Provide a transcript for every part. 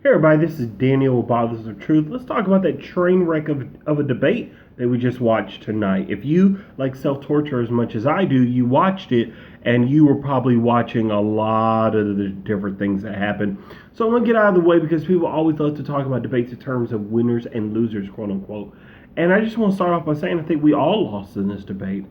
Hey everybody, this is Daniel Bothers of Truth. Let's talk about that train wreck of a debate that we just watched tonight. If you like self-torture as much as I do, you watched it and you were probably watching a lot of the different things that happened. So I'm going to get out of the way because people always love to talk about debates in terms of winners and losers, quote unquote. And I just want to start off by saying I think we all lost in this debate.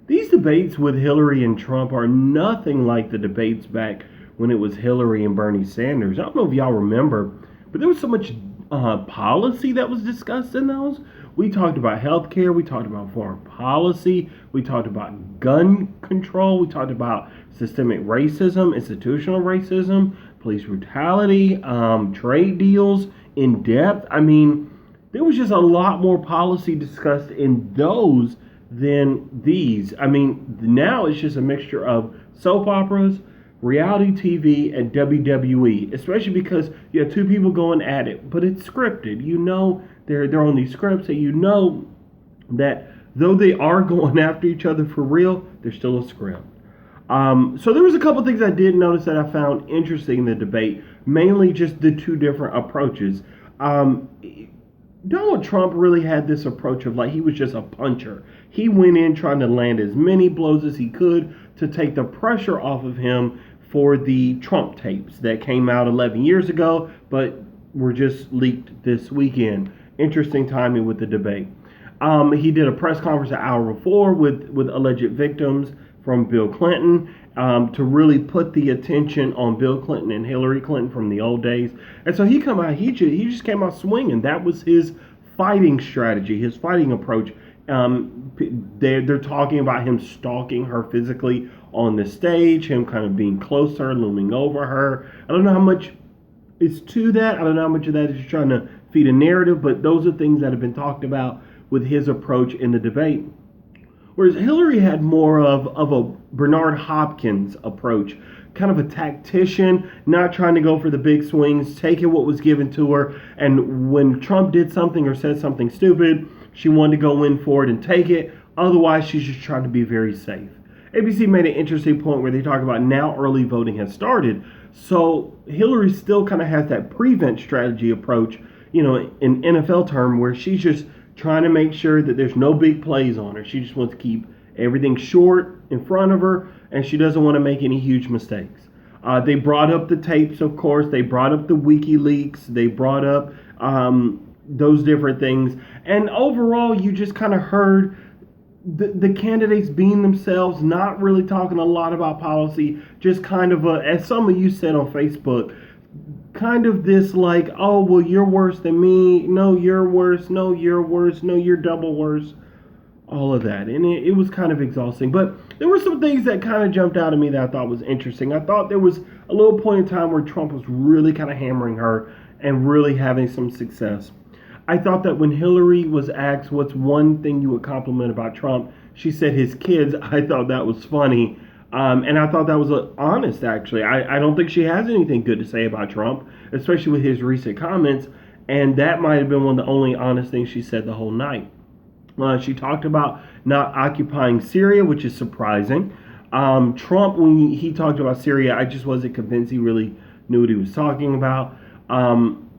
These debates with Hillary and Trump are nothing like the debates back when it was Hillary and Bernie Sanders. I don't know if y'all remember, but there was so much policy that was discussed in those. We talked about healthcare, we talked about foreign policy, we talked about gun control, we talked about systemic racism, institutional racism, police brutality, trade deals in depth. I mean, there was just a lot more policy discussed in those than these. I mean, now it's just a mixture of soap operas, reality TV, and WWE, especially because you have two people going at it, but it's scripted. You know they're on these scripts, and you know that though they are going after each other for real, there's still a script. So there was a couple things I did notice that I found interesting in the debate, mainly just the two different approaches. Donald Trump really had this approach of like he was just a puncher. He went in trying to land as many blows as he could to take the pressure off of him for the Trump tapes that came out 11 years ago, but were just leaked this weekend. Interesting timing with the debate. He did a press conference an hour before with alleged victims from Bill Clinton to really put the attention on Bill Clinton and Hillary Clinton from the old days. And so he just came out swinging. That was his fighting strategy, his fighting approach. They're talking about him stalking her physically on the stage, him kind of being close to her, looming over her. I don't know how much is to that. I don't know how much of that is trying to feed a narrative, but those are things that have been talked about with his approach in the debate. Whereas Hillary had more of a Bernard Hopkins approach, kind of a tactician, not trying to go for the big swings, taking what was given to her. And when Trump did something or said something stupid, she wanted to go in for it and take it. Otherwise, she's just trying to be very safe. ABC made an interesting point where they talk about now early voting has started. So Hillary still kind of has that prevent strategy approach, in NFL term, where she's just trying to make sure that there's no big plays on her. She just wants to keep everything short in front of her, and she doesn't want to make any huge mistakes. They brought up the tapes, of course. They brought up the WikiLeaks. They brought up those different things. And overall, you just kind of heard the candidates being themselves, not really talking a lot about policy, just kind of, as some of you said on Facebook, kind of this like, oh, well, you're worse than me. No, you're worse. No, you're worse. No, you're double worse. All of that. And it was kind of exhausting. But there were some things that kind of jumped out at me that I thought was interesting. I thought there was a little point in time where Trump was really kind of hammering her and really having some success. I thought that when Hillary was asked what's one thing you would compliment about Trump, she said his kids. I thought that was funny. And I thought that was honest, actually. I don't think she has anything good to say about Trump, especially with his recent comments. And that might have been one of the only honest things she said the whole night. She talked about not occupying Syria, which is surprising. Trump, when he talked about Syria, I just wasn't convinced he really knew what he was talking about.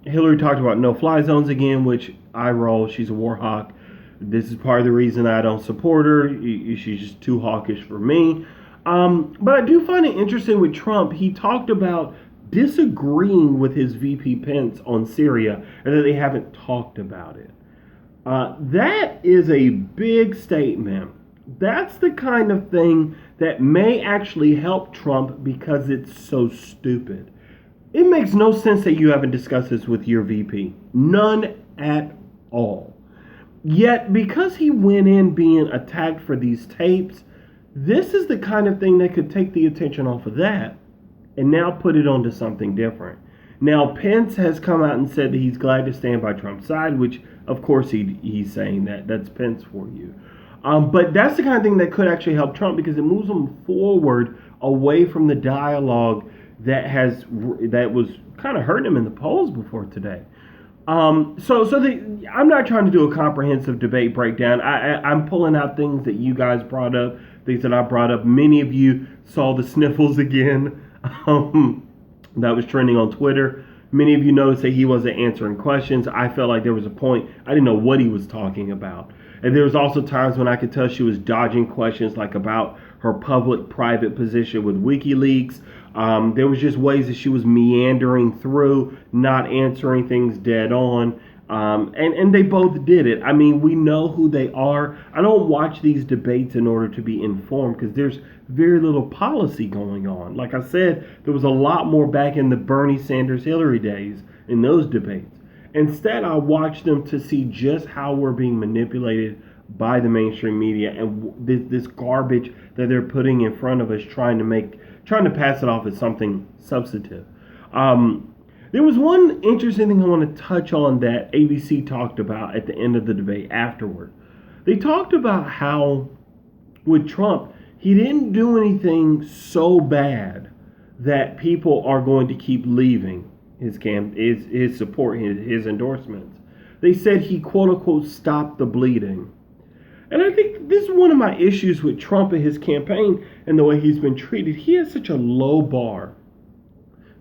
Hillary talked about no-fly zones again, which I roll. She's a war hawk. This is part of the reason I don't support her. She's just too hawkish for me. But I do find it interesting with Trump. He talked about disagreeing with his VP Pence on Syria and that they haven't talked about it. That is a big statement. That's the kind of thing that may actually help Trump because it's so stupid. It makes no sense that you haven't discussed this with your VP. None at all. Yet, because he went in being attacked for these tapes, this is the kind of thing that could take the attention off of that and now put it onto something different. Now, Pence has come out and said that he's glad to stand by Trump's side, which, of course, he's saying that. That's Pence for you. But that's the kind of thing that could actually help Trump because it moves him forward away from the dialogue that was kind of hurting him in the polls before today. I'm not trying to do a comprehensive debate breakdown. I'm pulling out things that you guys brought up, things that I brought up. Many of you saw the sniffles again. That was trending on Twitter. Many of you noticed that he wasn't answering questions. I felt like there was a point I didn't know what he was talking about. And there was also times when I could tell she was dodging questions like about her public-private position with WikiLeaks. There was just ways that she was meandering through, not answering things dead on. And they both did it. I mean, we know who they are. I don't watch these debates in order to be informed because there's very little policy going on. Like I said, there was a lot more back in the Bernie Sanders Hillary days in those debates. Instead, I watch them to see just how we're being manipulated by the mainstream media and this garbage that they're putting in front of us, trying to pass it off as something substantive. There was one interesting thing I want to touch on that ABC talked about at the end of the debate afterward. They talked about how with Trump, he didn't do anything so bad that people are going to keep leaving his support, his endorsements. They said he quote unquote stopped the bleeding. And I think this is one of my issues with Trump and his campaign and the way he's been treated. He has such a low bar,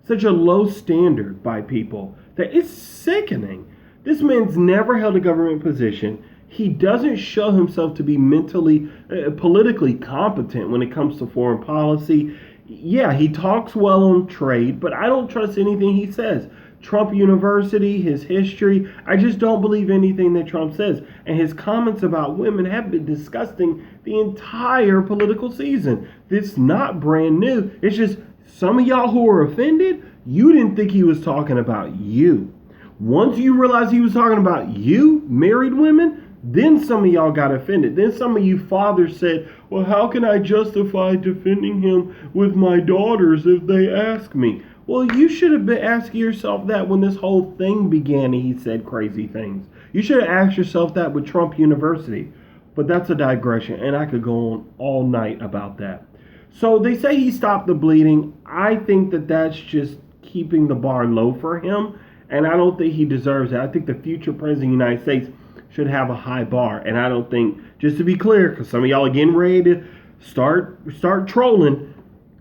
such a low standard by people that it's sickening. This man's never held a government position. He doesn't show himself to be politically competent when it comes to foreign policy. Yeah, he talks well on trade, but I don't trust anything he says. Trump University, his history, I just don't believe anything that Trump says. And his comments about women have been disgusting the entire political season. It's not brand new. It's just some of y'all who are offended, you didn't think he was talking about you. Once you realized he was talking about you, married women, then some of y'all got offended. Then some of you fathers said, well, how can I justify defending him with my daughters if they ask me? Well, you should have been asking yourself that when this whole thing began and he said crazy things. You should have asked yourself that with Trump University. But that's a digression, and I could go on all night about that. So they say he stopped the bleeding. I think that that's just keeping the bar low for him, and I don't think he deserves it. I think the future president of the United States should have a high bar, and I don't think, just to be clear, because some of y'all are getting ready to start trolling,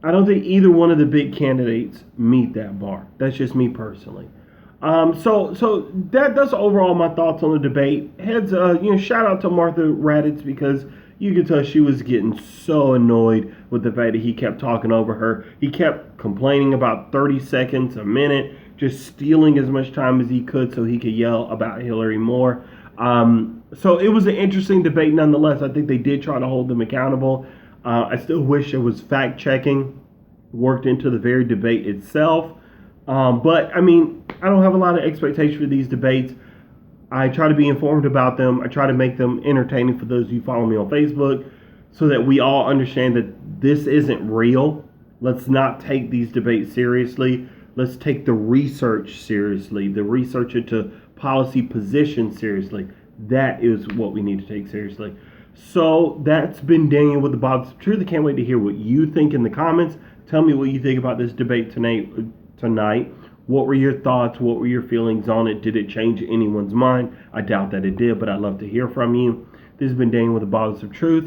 I don't think either one of the big candidates meet that bar. That's just me personally. So that's overall my thoughts on the debate. Shout out to Martha Raddatz because you could tell she was getting so annoyed with the fact that he kept talking over her. He kept complaining about 30 seconds a minute, just stealing as much time as he could so he could yell about Hillary more. So it was an interesting debate nonetheless. I think they did try to hold them accountable. I still wish there was fact-checking worked into the very debate itself. But, I mean, I don't have a lot of expectation for these debates. I try to be informed about them. I try to make them entertaining for those of you who follow me on Facebook so that we all understand that this isn't real. Let's not take these debates seriously. Let's take the research seriously, the research into policy positions seriously. That is what we need to take seriously. So that's been Daniel with the Bottles of Truth. I can't wait to hear what you think in the comments. Tell me what you think about this debate tonight. What were your thoughts? What were your feelings on it? Did it change anyone's mind? I doubt that it did, but I'd love to hear from you. This has been Daniel with the Bottles of Truth.